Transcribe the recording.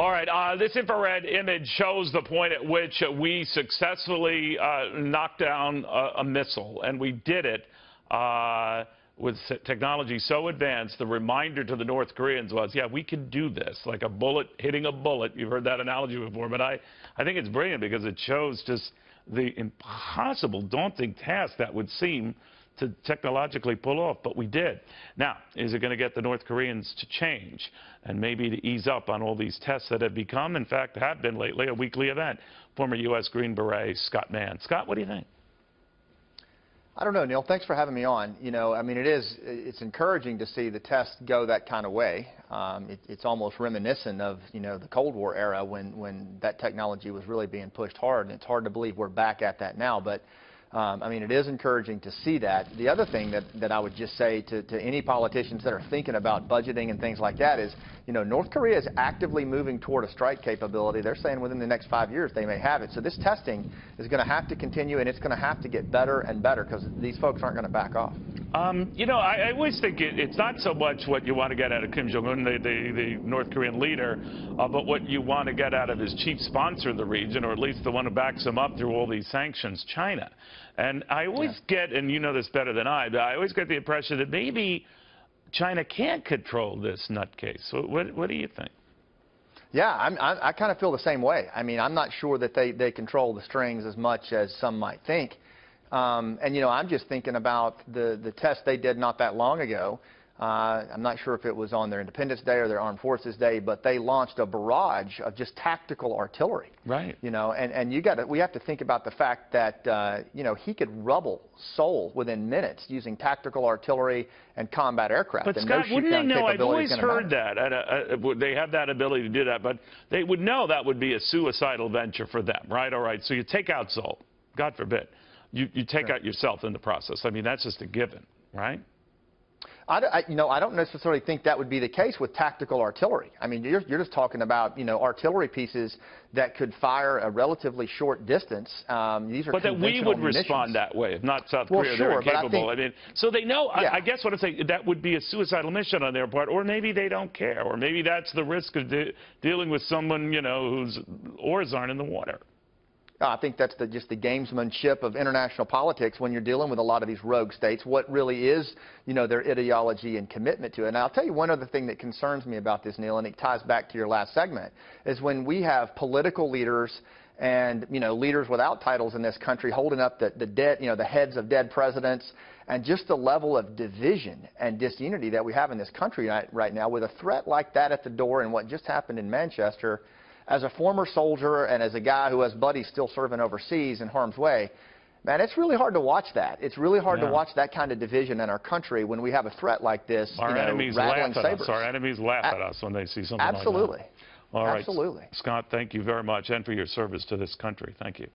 All right, this infrared image shows the point at which we successfully knocked down a missile, and we did it with technology so advanced. The reminder to the North Koreans was, yeah, we can do this, like a bullet hitting a bullet. You've heard that analogy before, but I think it's brilliant because it shows just the impossible, daunting task that would seem to technologically pull off, but we did. Now, is it going to get the North Koreans to change and maybe to ease up on all these tests that have become, in fact, have been lately, a weekly event? Former U.S. Green Beret Scott Mann. Scott, what do you think? I don't know, Neil. Thanks for having me on. You know, I mean, it's encouraging to see the test go that kind of way. It's almost reminiscent of, you know, the Cold War era when that technology was really being pushed hard, and it's hard to believe we're back at that now. But I mean, it is encouraging to see that. The other thing that I would just say to any politicians that are thinking about budgeting and things like that is, you know, North Korea is actively moving toward a strike capability. They're saying within the next 5 years they may have it. So this testing is going to have to continue, and it's going to have to get better and better because these folks aren't going to back off. You know, I always think it's not so much what you want to get out of Kim Jong-un, the North Korean leader, but what you want to get out of his chief sponsor in the region, or at least the one who backs him up through all these sanctions, China. And I always get, and you know this better than I, but I always get the impression that maybe China can't control this nutcase. What do you think? Yeah, I kind of feel the same way. I mean, I'm not sure that they control the strings as much as some might think. And, you know, I'm just thinking about the test they did not that long ago. I'm not sure if it was on their Independence Day or their Armed Forces Day, but they launched a barrage of just tactical artillery. Right. You know, and we have to think about the fact that, you know, he could rubble Seoul within minutes using tactical artillery and combat aircraft. But, Scott, wouldn't they know? I've always heard that. They have that ability to do that, but they would know that would be a suicidal venture for them, right? All right, so you take out Seoul, God forbid. You take out yourself in the process. I mean, that's just a given, right? You know, I don't necessarily think that would be the case with tactical artillery. I mean, you're just talking about, you know, artillery pieces that could fire a relatively short distance. These are but that we would respond that way, if not South Korea. They're incapable. I mean, so they know. I guess what I'm saying, that would be a suicidal mission on their part, or maybe they don't care, or maybe that's the risk of dealing with someone, you know, whose oars aren't in the water. I think that's just the gamesmanship of international politics when you're dealing with a lot of these rogue states. What really is, you know, their ideology and commitment to it. And I'll tell you one other thing that concerns me about this, Neil, and it ties back to your last segment, is when we have political leaders and, you know, leaders without titles in this country holding up the dead, you know, the heads of dead presidents, and just the level of division and disunity that we have in this country right now with a threat like that at the door and what just happened in Manchester. As a former soldier and as a guy who has buddies still serving overseas in harm's way, man, it's really hard to watch that. It's really hard to watch that kind of division in our country when we have a threat like this. Our enemies laugh at us. Our enemies laugh at us when they see something like that. Absolutely. All right. Absolutely. Scott, thank you very much, and for your service to this country. Thank you.